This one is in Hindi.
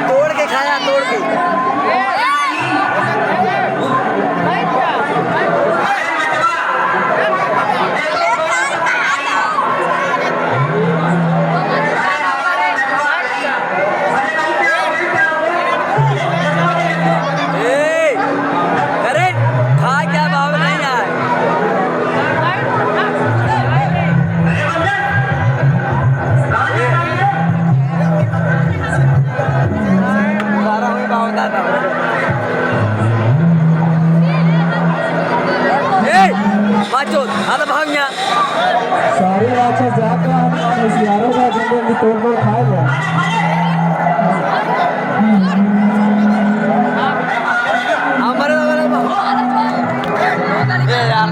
तोड़ के खाया, तोड़ के। Bacot, ada bahannya. सारे राक्षस जाकर हम इस यारों का जंगल की तोड़ खाएगा। हमारे यार